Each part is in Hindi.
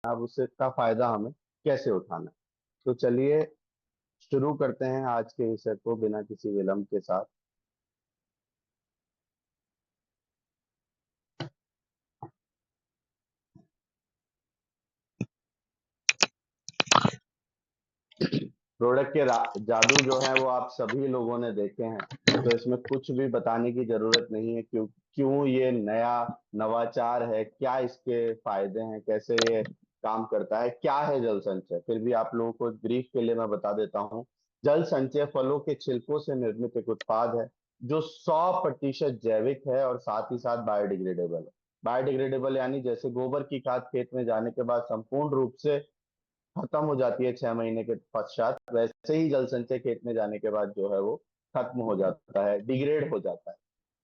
अब उससे का फायदा हमें कैसे उठाना है। तो चलिए शुरू करते हैं आज के विषय को बिना किसी विलंब के साथ। प्रोडक्ट के जादू जो है वो आप सभी लोगों ने देखे हैं। तो इसमें कुछ भी बताने की जरूरत नहीं है, क्यों क्यों ये नया नवाचार है, क्या इसके फायदे हैं, कैसे ये काम करता है, क्या है जल संचय। फिर भी आप लोगों को ब्रीफ के लिए मैं बता देता हूँ। जल संचय फलों के छिलकों से निर्मित एक उत्पाद है जो 100% जैविक है और साथ ही साथ बायोडिग्रेडेबल है। बायोडिग्रेडेबल यानी जैसे गोबर की खाद खेत में जाने के बाद संपूर्ण रूप से खत्म हो जाती है 6 महीने के पश्चात, वैसे ही जल संचय खेत में जाने के बाद जो है वो खत्म हो जाता है, डिग्रेड हो जाता है।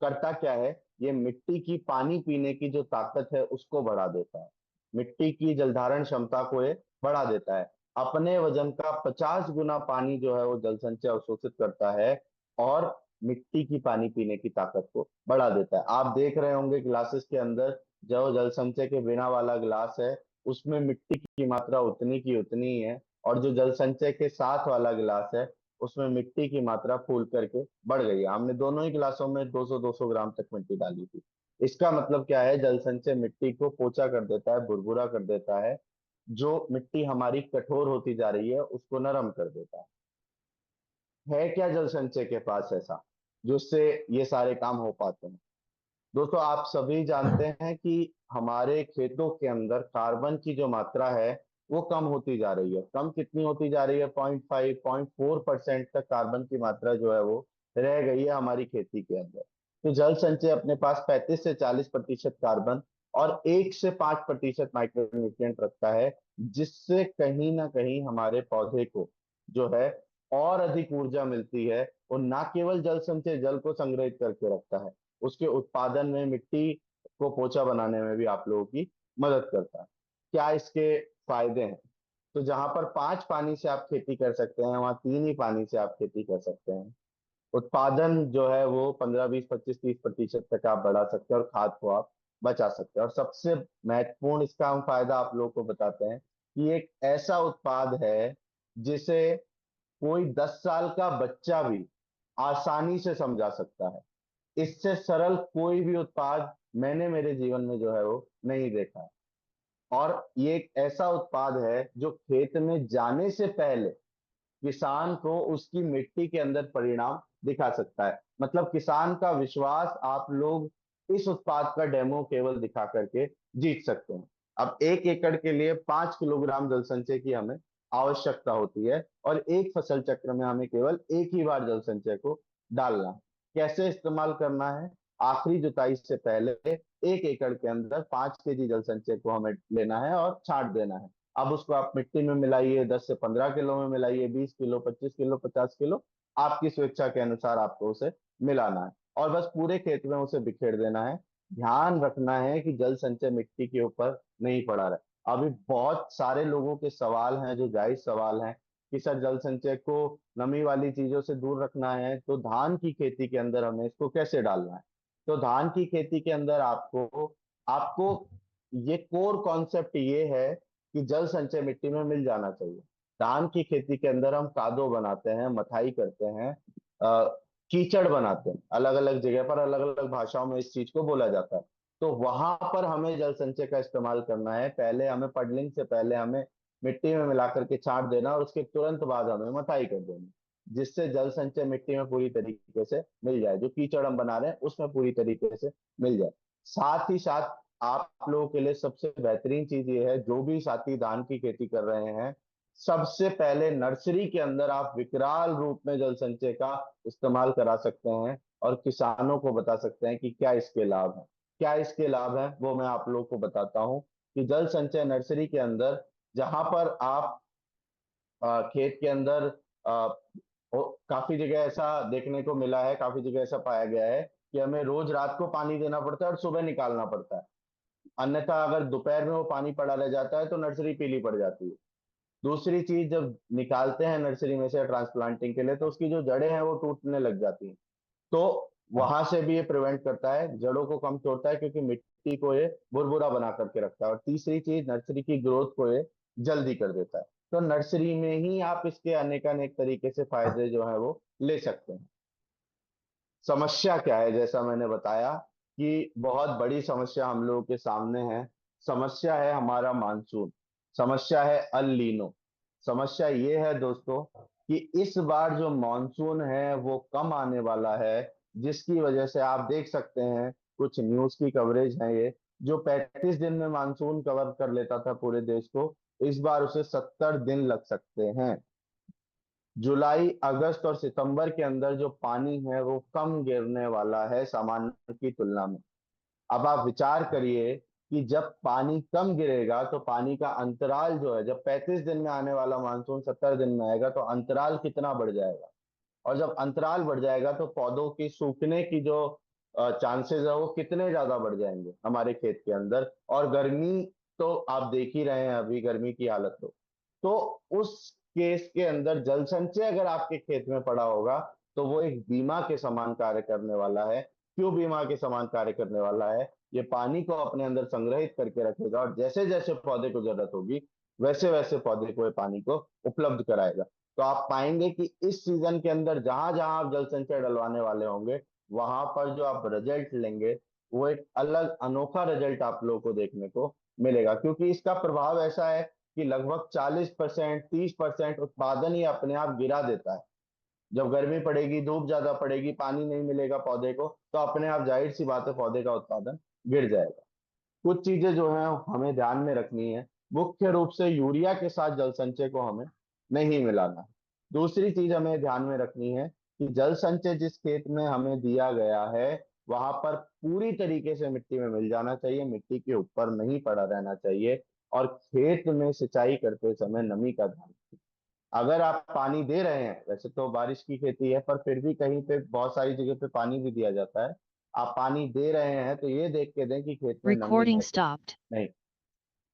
करता क्या है, ये मिट्टी की पानी पीने की जो ताकत है उसको बढ़ा देता है। मिट्टी की जलधारण क्षमता को ये बढ़ा देता है। अपने वजन का 50 गुना पानी जो है वो जल संचय अवशोषित करता है और मिट्टी की पानी पीने की ताकत को बढ़ा देता है। आप देख रहे होंगे ग्लासेस के अंदर जो जल संचय के बिना वाला ग्लास है उसमें मिट्टी की मात्रा उतनी की उतनी ही है, और जो जल संचय के साथ वाला गिलास है उसमें मिट्टी की मात्रा फूल करके बढ़ गई है। हमने दोनों ही गिलासों में 200-200 ग्राम तक मिट्टी डाली थी। इसका मतलब क्या है, जल संचय मिट्टी को पोचा कर देता है, भुरभुरा कर देता है। जो मिट्टी हमारी कठोर होती जा रही है उसको नरम कर देता है क्या जल संचय के पास ऐसा जिससे ये सारे काम हो पाते हैं। दोस्तों आप सभी जानते हैं कि हमारे खेतों के अंदर कार्बन की जो मात्रा है वो कम होती जा रही है। कम कितनी होती जा रही है, 0.5 0.4% तक कार्बन की मात्रा जो है वो रह गई है हमारी खेती के अंदर। तो जल संचय अपने पास 35 से 40% कार्बन और 1 से 5% माइक्रोन्यूट्रिएंट रखता है, जिससे कहीं ना कहीं हमारे पौधे को जो है और अधिक ऊर्जा मिलती है। और ना केवल जल संचय जल को संग्रहित करके रखता है, उसके उत्पादन में मिट्टी को पोछा बनाने में भी आप लोगों की मदद करता है। क्या इसके फायदे हैं, तो जहां पर 5 पानी से आप खेती कर सकते हैं वहां 3 ही पानी से आप खेती कर सकते हैं। उत्पादन जो है वो 15 20 25 30% तक आप बढ़ा सकते हैं और खाद को आप बचा सकते हैं। और सबसे महत्वपूर्ण इसका हम फायदा आप लोगों को बताते हैं कि एक ऐसा उत्पाद है जिसे कोई 10 साल का बच्चा भी आसानी से समझा सकता है। इससे सरल कोई भी उत्पाद मैंने मेरे जीवन में जो है वो नहीं देखा है। और ये एक ऐसा उत्पाद है जो खेत में जाने से पहले किसान को उसकी मिट्टी के अंदर परिणाम दिखा सकता है। मतलब किसान का विश्वास आप लोग इस उत्पाद का डेमो केवल दिखा करके जीत सकते हैं। अब 1 एकड़ के लिए 5 किलोग्राम जल संचय की हमें आवश्यकता होती है और एक फसल चक्र में हमें केवल एक ही बार जल संचय को डालना है। कैसे इस्तेमाल करना है, आखिरी जुताई से पहले 1 एकड़ के अंदर 5 केजी जल संचय को हमें लेना है और छांट देना है। अब उसको आप मिट्टी में मिलाइए, 10 से 15 किलो में मिलाइए, 20 किलो, 25 किलो, 50 किलो, आपकी स्वेच्छा के अनुसार आपको उसे मिलाना है और बस पूरे खेत में उसे बिखेर देना है। ध्यान रखना है कि जल संचय मिट्टी के ऊपर नहीं पड़ा रहे। अभी बहुत सारे लोगों के सवाल हैं जो जायज सवाल हैं कि सर जल संचय को नमी वाली चीजों से दूर रखना है तो धान की खेती के अंदर हमें इसको कैसे डालना है। तो धान की खेती के अंदर आपको आपको ये कोर कॉन्सेप्ट ये है कि जल संचय मिट्टी में मिल जाना चाहिए। धान की खेती के अंदर हम कादो बनाते हैं, मथाई करते हैं, कीचड़ बनाते हैं, अलग अलग जगह पर अलग अलग भाषाओं में इस चीज को बोला जाता है। तो वहां पर हमें जल संचय का इस्तेमाल करना है। पहले हमें पडलिंग से पहले हमें मिट्टी में मिला करके छांट देना और उसके तुरंत बाद हमें मथाई कर देनी, जिससे जल संचय मिट्टी में पूरी तरीके से मिल जाए, जो कीचड़ हम बना रहे हैं उसमें पूरी तरीके से मिल जाए। साथ ही साथ आप लोगों के लिए सबसे बेहतरीन चीज ये है, जो भी साथी धान की खेती कर रहे हैं, सबसे पहले नर्सरी के अंदर आप विकराल रूप में जल संचय का इस्तेमाल करा सकते हैं और किसानों को बता सकते हैं कि क्या इसके लाभ हैं। क्या इसके लाभ हैं वो मैं आप लोगों को बताता हूं कि जल संचय नर्सरी के अंदर जहां पर आप खेत के अंदर आ, काफी जगह ऐसा देखने को मिला है, काफी जगह ऐसा पाया गया है कि हमें रोज रात को पानी देना पड़ता है और सुबह निकालना पड़ता है। अन्यथा अगर दोपहर में वो पानी पड़ा रह जाता है तो नर्सरी पीली पड़ जाती है। दूसरी चीज, जब निकालते हैं नर्सरी में से ट्रांसप्लांटिंग के लिए तो उसकी जो जड़ें हैं वो टूटने लग जाती हैं। तो वहां से भी ये प्रिवेंट करता है, जड़ों को कम तोड़ता है, क्योंकि मिट्टी मिट्टी को ये भुरभुरा बना करके रखता है। और तीसरी चीज, नर्सरी की ग्रोथ को ये जल्दी कर देता है। तो नर्सरी में ही आप इसके अनेकानेक तरीके से फायदे जो है वो ले सकते हैं। समस्या क्या है, जैसा मैंने बताया कि बहुत बड़ी समस्या हम लोगों के सामने है। समस्या है हमारा मानसून, समस्या है अल लीनो। समस्या ये है दोस्तों कि इस बार जो मानसून है वो कम आने वाला है, जिसकी वजह से आप देख सकते हैं, कुछ न्यूज की कवरेज है ये, जो 35 दिन में मानसून कवर कर लेता था पूरे देश को, इस बार उसे 70 दिन लग सकते हैं। जुलाई, अगस्त और सितंबर के अंदर जो पानी है वो कम गिरने वाला है सामान्य की तुलना में। अब आप विचार करिए कि जब पानी कम गिरेगा तो पानी का अंतराल जो है, जब 35 दिन में आने वाला मानसून 70 दिन में आएगा तो अंतराल कितना बढ़ जाएगा। और जब अंतराल बढ़ जाएगा तो पौधों की सूखने की जो चांसेस है वो कितने ज्यादा बढ़ जाएंगे हमारे खेत के अंदर। और गर्मी तो आप देख ही रहे हैं अभी गर्मी की हालत। तो उस केस के अंदर जल संचय अगर आपके खेत में पड़ा होगा तो वो एक बीमा के समान कार्य करने वाला है। क्यों बीमा के समान कार्य करने वाला है? ये पानी को अपने अंदर संग्रहित करके रखेगा और जैसे जैसे पौधे को जरूरत होगी वैसे वैसे पौधे को ये पानी को उपलब्ध कराएगा। तो आप पाएंगे कि इस सीजन के अंदर जहां जहां आप जल संचय डलवाने वाले होंगे, वहां पर जो आप रिजल्ट लेंगे वो एक अलग अनोखा रिजल्ट आप लोगों को देखने को मिलेगा। क्योंकि इसका प्रभाव ऐसा है कि लगभग 40% 30% उत्पादन ही अपने आप गिरा देता है। जब गर्मी पड़ेगी, धूप ज्यादा पड़ेगी, पानी नहीं मिलेगा पौधे को, तो अपने आप जाहिर सी बात है पौधे का उत्पादन गिर जाएगा। कुछ चीजें जो है हमें ध्यान में रखनी है। मुख्य रूप से यूरिया के साथ जल संचय को हमें नहीं मिलाना है। दूसरी चीज हमें ध्यान में रखनी है कि जल संचय जिस खेत में हमें दिया गया है वहां पर पूरी तरीके से मिट्टी में मिल जाना चाहिए, मिट्टी के ऊपर नहीं पड़ा रहना चाहिए। और खेत में सिंचाई करते समय नमी का ध्यान रखें। अगर आप पानी दे रहे हैं, वैसे तो बारिश की खेती है पर फिर भी कहीं पे बहुत सारी जगह पे पानी भी दिया जाता है, आप पानी दे रहे हैं तो ये देख के दें कि खेत में नमी Recording है कि stopped. नहीं।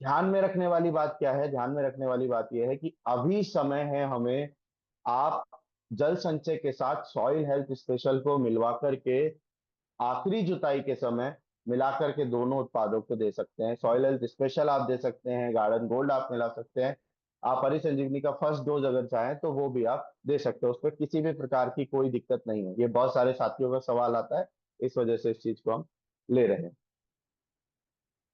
ध्यान में रखने वाली बात क्या है? ध्यान में रखने वाली बात यह है कि अभी समय है हमें, आप जल संचय के साथ सॉइल हेल्थ स्पेशल को मिलवा करके आखिरी जुताई के समय मिलाकर के दोनों उत्पादों को दे सकते हैं। सॉइल हेल्थ स्पेशल आप दे सकते हैं, गार्डन गोल्ड आप मिला सकते हैं, आप हरी संजीवनी का फर्स्ट डोज अगर चाहें तो वो भी आप दे सकते हो। उस पर किसी भी प्रकार की कोई दिक्कत नहीं है। ये बहुत सारे साथियों का सवाल आता है, इस वजह से इस चीज को हम ले रहे हैं।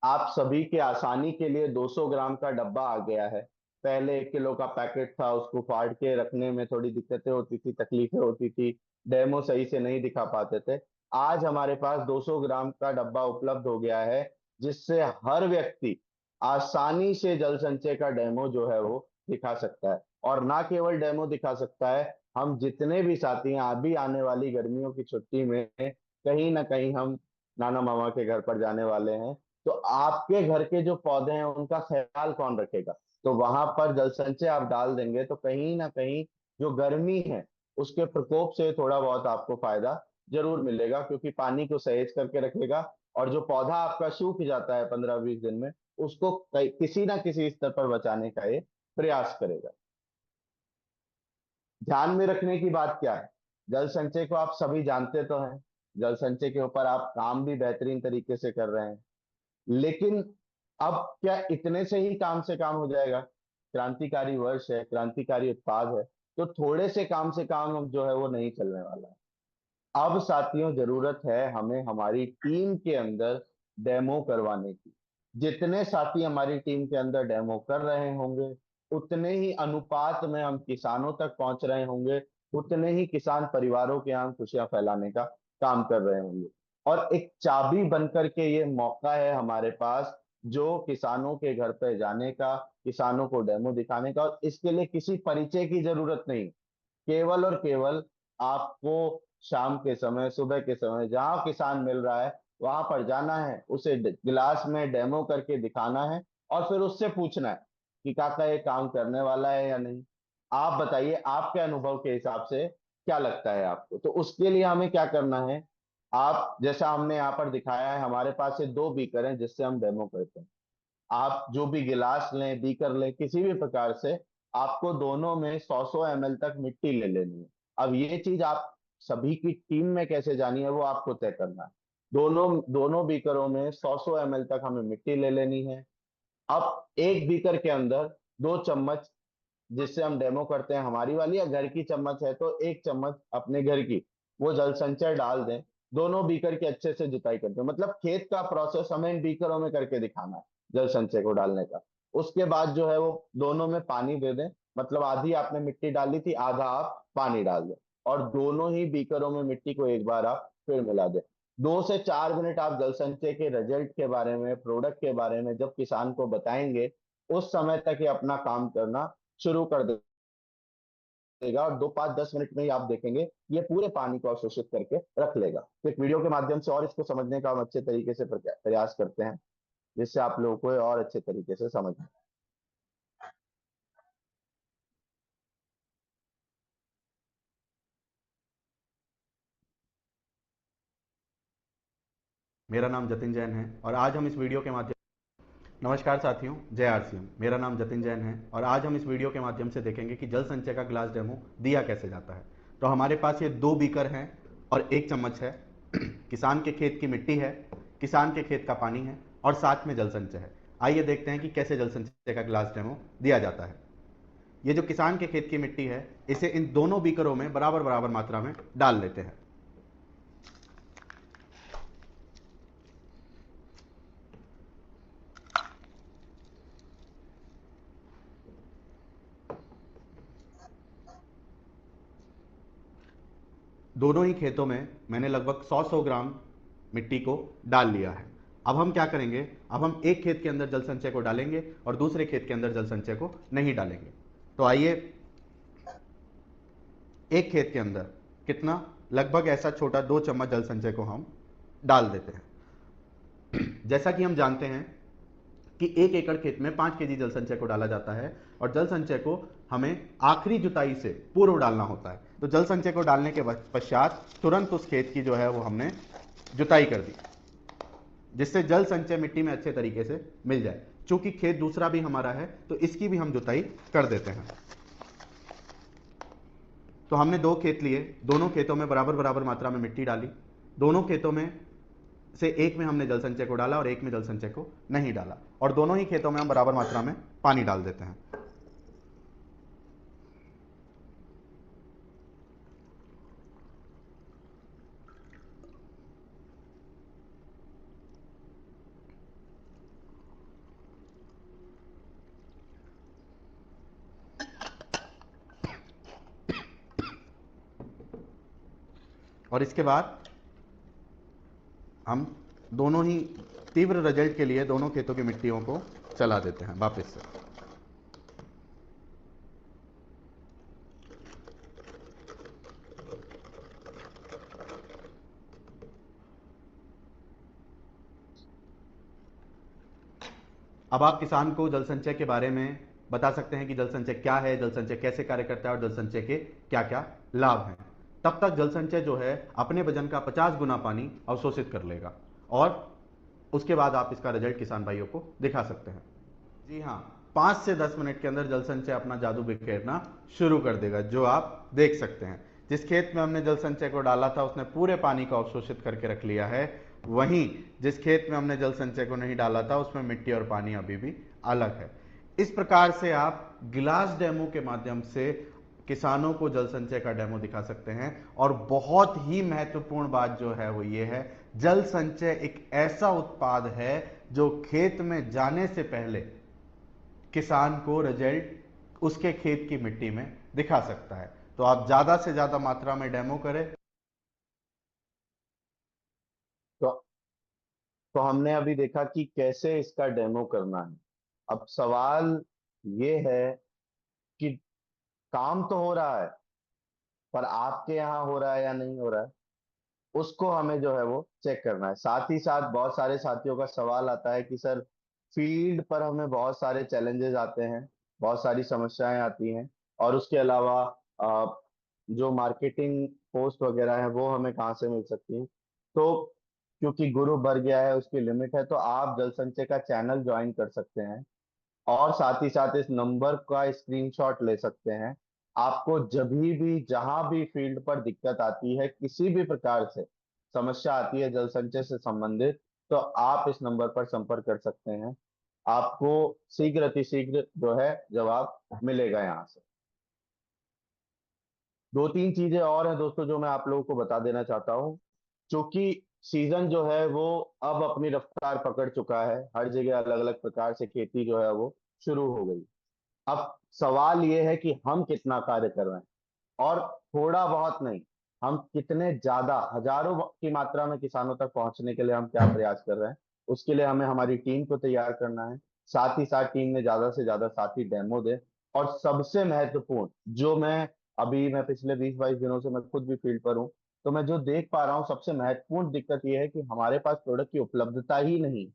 आप सभी के आसानी के लिए 200 ग्राम का डब्बा आ गया है। पहले 1 किलो का पैकेट था, उसको फाड़ के रखने में थोड़ी दिक्कतें होती थी, तकलीफें होती थी, डेमो सही से नहीं दिखा पाते थे। आज हमारे पास 200 ग्राम का डब्बा उपलब्ध हो गया है, जिससे हर व्यक्ति आसानी से जल संचय का डेमो जो है वो दिखा सकता है। और ना केवल डेमो दिखा सकता है, हम जितने भी साथी हैं अभी आने वाली गर्मियों की छुट्टी में कहीं ना कहीं हम नाना मामा के घर पर जाने वाले हैं। तो आपके घर के जो पौधे हैं उनका ख्याल कौन रखेगा? तो वहां पर जल संचय आप डाल देंगे तो कहीं ना कहीं जो गर्मी है उसके प्रकोप से थोड़ा बहुत आपको फायदा जरूर मिलेगा, क्योंकि पानी को सहेज करके रखेगा। और जो पौधा आपका सूख जाता है 15-20 दिन में, उसको किसी ना किसी स्तर पर बचाने का ये प्रयास करेगा। ध्यान में रखने की बात क्या है? जल संचय को आप सभी जानते तो हैं, जल संचय के ऊपर आप काम भी बेहतरीन तरीके से कर रहे हैं। लेकिन अब क्या इतने से ही काम से काम हो जाएगा? क्रांतिकारी वर्ष है, क्रांतिकारी उत्पाद है, तो थोड़े से काम जो है वो नहीं चलने वाला है। अब साथियों जरूरत है हमें हमारी टीम के अंदर डेमो करवाने की। जितने साथी हमारी टीम के अंदर डेमो कर रहे होंगे, उतने ही अनुपात में हम किसानों तक पहुंच रहे होंगे, उतने ही किसान परिवारों के यहाँ खुशियां फैलाने का काम कर रहे होंगे। और एक चाबी बनकर के ये मौका है हमारे पास, जो किसानों के घर पे जाने का, किसानों को डेमो दिखाने का। और इसके लिए किसी परिचय की जरूरत नहीं, केवल और केवल आपको शाम के समय, सुबह के समय जहां किसान मिल रहा है वहां पर जाना है, उसे गिलास में डेमो करके दिखाना है और फिर उससे पूछना है कि काका ये काम करने वाला है या नहीं। आप बताइए, आपके अनुभव के हिसाब से क्या लगता है आपको? तो उसके लिए हमें क्या करना है, आप जैसा हमने यहाँ पर दिखाया है, हमारे पास ये 2 बीकर हैं जिससे हम डेमो करते हैं। आप जो भी गिलास लें, बीकर लें, किसी भी प्रकार से आपको दोनों में 100-100 ml तक मिट्टी ले लेनी है। अब ये चीज आप सभी की टीम में कैसे जानी है वो आपको तय करना है। दोनों दोनों बीकरों में 100-100 ml तक हमें मिट्टी ले लेनी है। अब एक बीकर के अंदर 2 चम्मच, जिससे हम डेमो करते हैं हमारी वाली, या घर की चम्मच है तो 1 चम्मच अपने घर की, वो जल संचय डाल दें। दोनों बीकर की अच्छे से जुताई करते हैं, मतलब खेत का प्रोसेस हमें इन बीकरों में करके दिखाना है जल संचय को डालने का। उसके बाद जो है वो दोनों में पानी दे दें, मतलब आधी आपने मिट्टी डाली थी, आधा आप पानी डाल दें, और दोनों ही बीकरों में मिट्टी को एक बार आप फिर मिला दें। 2 से 4 मिनट आप जल संचय के रिजल्ट के बारे में, प्रोडक्ट के बारे में जब किसान को बताएंगे, उस समय तक ये अपना काम करना शुरू कर देगा, और 2, 5, 10 मिनट में ही आप देखेंगे ये पूरे पानी को अवशोषित करके रख लेगा। तो एक वीडियो के माध्यम से और इसको समझने का हम अच्छे तरीके से प्रयास करते हैं, जिससे आप लोगों को और अच्छे तरीके से समझ में। मेरा नाम जतिन जैन है और आज हम इस वीडियो के माध्यम नमस्कार साथियों, जय आरसीएम। मेरा नाम जतिन जैन है और आज हम इस वीडियो के माध्यम से देखेंगे कि जल संचय का ग्लास डेमो दिया कैसे जाता है। तो हमारे पास ये 2 बीकर हैं और 1 चम्मच है। किसान के खेत की मिट्टी है, किसान के खेत का पानी है और साथ में जल संचय है। आइए देखते हैं कि कैसे जल संचय का ग्लास डेमो दिया जाता है। ये जो किसान के खेत की मिट्टी है, इसे इन दोनों बीकरों में बराबर बराबर मात्रा में डाल लेते हैं। दोनों ही खेतों में मैंने लगभग 100-100 ग्राम मिट्टी को डाल लिया है। अब हम क्या करेंगे, अब हम एक खेत के अंदर जल संचय को डालेंगे और दूसरे खेत के अंदर जल संचय को नहीं डालेंगे। तो आइए, एक खेत के अंदर कितना, लगभग ऐसा छोटा 2 चम्मच जल संचय को हम डाल देते हैं। जैसा कि हम जानते हैं कि 1 एकड़ खेत में 5 केजी जल संचय को डाला जाता है और जल संचय को हमें आखिरी जुताई से पूर्व डालना होता है। तो जल संचय को डालने के पश्चात तुरंत उस खेत की जो है वो हमने जुताई कर दी, जिससे जल संचय मिट्टी में अच्छे तरीके से मिल जाए। चूंकि खेत दूसरा भी हमारा है तो इसकी भी हम जुताई कर देते हैं। तो हमने 2 खेत लिए, दोनों खेतों में बराबर बराबर मात्रा में मिट्टी डाली। दोनों खेतों में से एक में हमने जल संचय को डाला और एक में जल संचय को नहीं डाला, और दोनों ही खेतों में हम बराबर मात्रा में पानी डाल देते हैं। और इसके बाद हम दोनों ही तीव्र रिजल्ट के लिए दोनों खेतों की मिट्टियों को चला देते हैं वापस से। अब आप किसान को जल संचय के बारे में बता सकते हैं कि जल संचय क्या है, जल संचय कैसे कार्य करता है और जल संचय के क्या क्या लाभ हैं। तब तक जल संचय जो है अपने वजन का 50 गुना पानी अवशोषित कर लेगा और उसके बाद आप इसका रिजल्ट किसान भाइयों को दिखा सकते हैं। जी हाँ, 5 से 10 मिनट के अंदर जल संचय अपना जादू बिखेरना शुरू कर देगा, जो आप देख सकते हैं। जिस खेत में हमने जल संचय को डाला था उसने पूरे पानी को अवशोषित करके रख लिया है। वहीं जिस खेत में हमने जल संचय को नहीं डाला था उसमें मिट्टी और पानी अभी भी अलग है। इस प्रकार से आप गिलास डेमो के माध्यम से किसानों को जल संचय का डेमो दिखा सकते हैं। और बहुत ही महत्वपूर्ण बात जो है वो ये है, जल संचय एक ऐसा उत्पाद है जो खेत में जाने से पहले किसान को रिजल्ट उसके खेत की मिट्टी में दिखा सकता है। तो आप ज्यादा से ज्यादा मात्रा में डेमो करें। तो तो हमने अभी देखा कि कैसे इसका डेमो करना है। अब सवाल ये है कि काम तो हो रहा है, पर आपके यहाँ हो रहा है या नहीं हो रहा है, उसको हमें जो है वो चेक करना है। साथ ही साथ बहुत सारे साथियों का सवाल आता है कि सर, फील्ड पर हमें बहुत सारे चैलेंजेस आते हैं, बहुत सारी समस्याएं आती हैं, और उसके अलावा अ, जो मार्केटिंग पोस्ट वगैरह है वो हमें कहाँ से मिल सकती है। तो क्योंकि गुरु भर गया है, उसकी लिमिट है, तो आप जल संचय का चैनल ज्वाइन कर सकते हैं, और साथ ही साथ इस नंबर का स्क्रीनशॉट ले सकते हैं। आपको जभी भी जहां भी फील्ड पर दिक्कत आती है किसी भी प्रकार से, समस्या आती है जल संचय से संबंधित, तो आप इस नंबर पर संपर्क कर सकते हैं। आपको शीघ्र अतिशीघ्र जो है जवाब मिलेगा यहाँ से। दो तीन चीजें और हैं दोस्तों जो मैं आप लोगों को बता देना चाहता हूँ। क्योंकि सीजन जो है वो अब अपनी रफ्तार पकड़ चुका है, हर जगह अलग अलग प्रकार से खेती जो है वो शुरू हो गई। अब सवाल ये है कि हम कितना कार्य कर रहे हैं, और थोड़ा बहुत नहीं, हम कितने ज्यादा हजारों की मात्रा में किसानों तक पहुंचने के लिए हम क्या प्रयास कर रहे हैं। उसके लिए हमें हमारी टीम को तैयार करना है। साथ ही साथ टीम में ज्यादा से ज्यादा साथी डेमो दे। और सबसे महत्वपूर्ण जो मैं पिछले 20-22 दिनों से मैं खुद भी फील्ड पर हूँ, तो मैं जो देख पा रहा हूँ सबसे महत्वपूर्ण दिक्कत यह है कि हमारे पास प्रोडक्ट की उपलब्धता ही नहीं।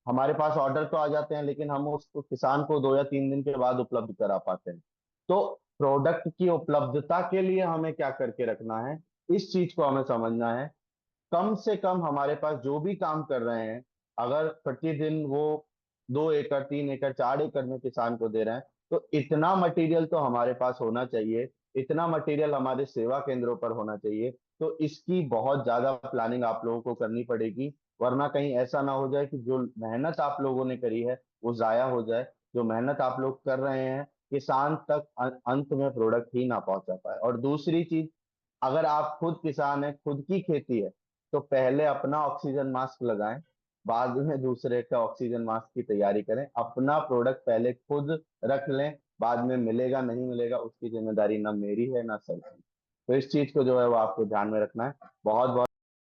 हमारे पास ऑर्डर तो आ जाते हैं लेकिन हम उसको किसान को 2 या 3 दिन के बाद उपलब्ध करा पाते हैं। तो प्रोडक्ट की उपलब्धता के लिए हमें क्या करके रखना है, इस चीज को हमें समझना है। कम से कम हमारे पास जो भी काम कर रहे हैं, अगर प्रतिदिन वो 2 एकड़ 3 एकड़ 4 एकड़ में किसान को दे रहे हैं, तो इतना मटेरियल तो हमारे पास होना चाहिए, इतना मटेरियल हमारे सेवा केंद्रों पर होना चाहिए। तो इसकी बहुत ज्यादा प्लानिंग आप लोगों को करनी पड़ेगी, वरना कहीं ऐसा ना हो जाए कि जो मेहनत आप लोगों ने करी है वो जाया हो जाए। जो मेहनत आप लोग कर रहे हैं, किसान तक अंत में प्रोडक्ट ही ना पहुंचा पाए। और दूसरी चीज, अगर आप खुद किसान हैं, खुद की खेती है, तो पहले अपना ऑक्सीजन मास्क लगाएं, बाद में दूसरे का ऑक्सीजन मास्क की तैयारी करें। अपना प्रोडक्ट पहले खुद रख लें, बाद में मिलेगा नहीं मिलेगा उसकी जिम्मेदारी ना मेरी है ना सर की। तो इस चीज को जो है वो आपको ध्यान में रखना है। बहुत बहुत